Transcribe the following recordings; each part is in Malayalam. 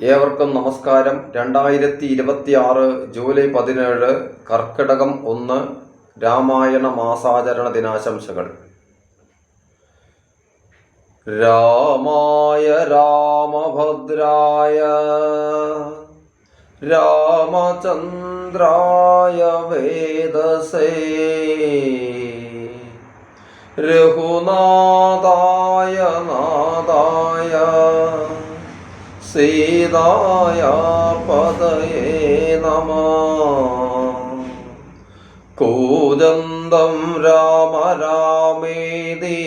ഏവർക്കും നമസ്കാരം. 2026 ജൂലൈ 17 കർക്കിടകം 1 രാമായണ മാസാചരണ ദിനാശംസകൾ. രാമായ രാമഭദ്രായ രാമചന്ദ്രായ വേദസേ രഘുനാഥായ നാഥായ സീതായ പദയേ നമഃ. കൂജന്തം രാമ രാമേതി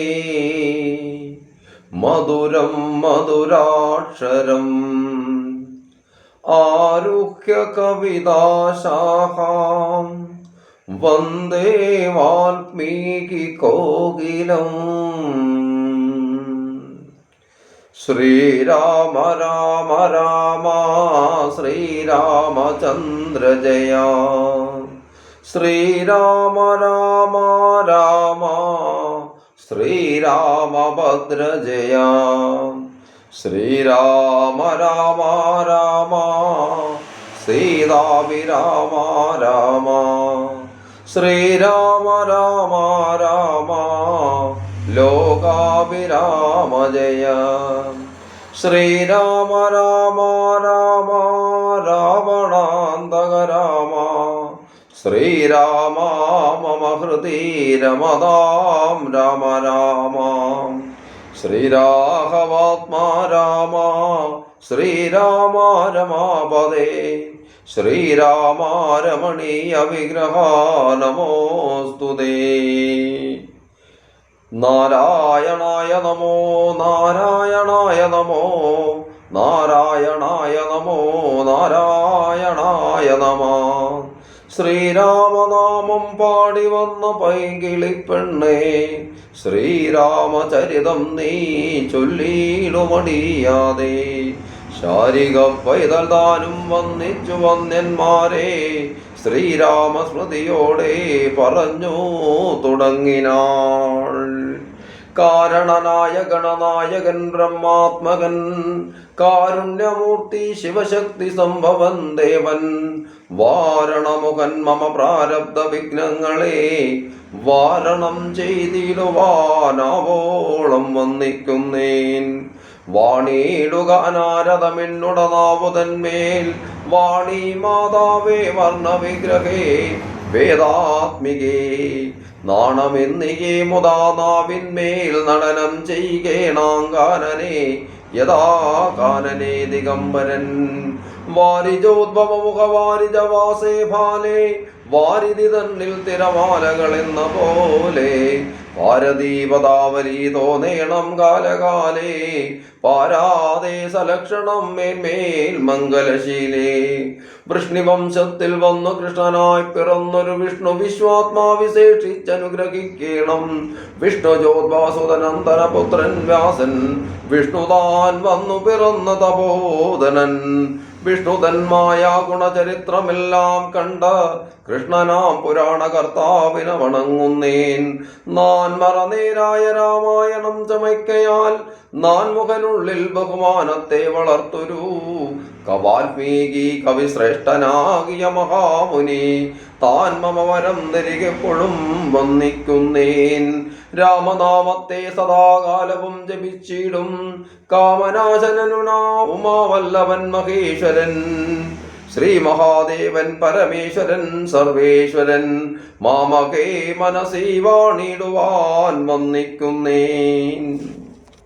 മധുരം മധുരാക്ഷരം ആരുഹ്യ കവിതാശാഖാം വന്ദേ വാൽമീകി കോകിലം. ശ്രീരാമ രാമ രാമ ശ്രീരാമചന്ദ്ര ജയ. ശ്രീരാമ രാമ രാമ ശ്രീരാമഭദ്ര ജയ. ശ്രീരാമ രാമ രാമ സീതാഭിരാമ രാമ. ശ്രീരാമ രാമ രാമ ലോകാഭിരാമ ജയ. ശ്രീരാമ രാമ രാമ രാവണാന്തക രാമ. ശ്രീരാമ മമ ഹൃദി രമതാം രാമ രാമ. ശ്രീരാഘവാത്മാ രാമ ശ്രീരാമ രമാപദേ. ശ്രീരാമ രമണീയ വിഗ്രഹ നമോസ്തുതേ. നാരായണായ നമോ നാരായണായ നമോ നാരായണായ നമോ നാരായണായ നമഃ. ശ്രീരാമനാമം പാടി വന്ന പൈങ്കിളിപ്പെണ്ണേ ശ്രീരാമചരിതം നീ ചൊല്ലിയിടുമടിയാതെ. ശാരിക പൈതൽ താനും വന്നിച്ചു വന്യന്മാരെ ശ്രീരാമസ്മൃതിയോടെ പറഞ്ഞു തുടങ്ങിനാൾ. കാരണനായ ഗണനായകൻ ബ്രഹ്മാത്മകൻ കാരുണ്യമൂർത്തി ശിവശക്തി സംഭവൻ ദേവൻ. വാരണമുഖൻ മമ പ്രാരബ്ധ വിഘ്നങ്ങളെ വാരണം ചെയ്തിടുവാനാവോളം വന്നിക്കുന്നേൻ. വാണിയിടുക അനാരതമെന്നുടനാവുതന്മേൽ വാണി മാതാവേ വർണ്ണവിഗ്രഹേ വേദാത്മികേ. നാണമെന്നികെ മുതാ നാവിന്മേൽ നടനം ചെയ്യേണാങ്കാനനെ യഥാ കാനനെ ദിഗംബരൻ. വാരിജോദ്ഭവമുഖ വാരിജവാസേ ഭാലേ വാരിധി തന്നിൽ തിരമാലകൾ എന്ന പോലെ. പാരദീപതാവലി തോന്നേണം കാലകാലേ പാരാതെ സലക്ഷണം മേന്മേൽ മംഗലശീലേ. വൃഷ്ണിവംശത്തിൽ വന്നു കൃഷ്ണനായി പിറന്നൊരു വിഷ്ണു വിശ്വാത്മാ വിശേഷിച്ചനുഗ്രഹിക്കണം. വിഷ്ണുജോദ്ഭവസുതനന്തരപുത്രൻ വ്യാസൻ വിഷ്ണുതാൻ വന്നു പിറന്ന തപോധനൻ. വിഷ്ണുതന്മായ ഗുണചരിത്രമെല്ലാം കണ്ട കൃഷ്ണനാം പുരാണകർത്താവിനെ വണങ്ങുന്നേൻ. നാൻ മറനേരായ രാമായണം ചമയ്ക്കയാൽ നാൻമുഖനുള്ളിൽ ബഹുമാനത്തെ വളർത്തുരു വാൽമീകി കവിശ്രേഷ്ഠനാകിയ മഹാമുനി താൻ മമ വരം തിരികെപ്പോഴും വന്നിക്കുന്നേൻ. രാമനാമത്തെ സദാകാലവും ജപിച്ചിടും കാമനാശനനുനാ ഉമാവല്ലവൻ മഹേശ്വരൻ. ശ്രീ മഹാദേവൻ പരമേശ്വരൻ സർവേശ്വരൻ മാമകേ മനസി വാണിടുവാൻ വന്നിക്കുന്നേൻ.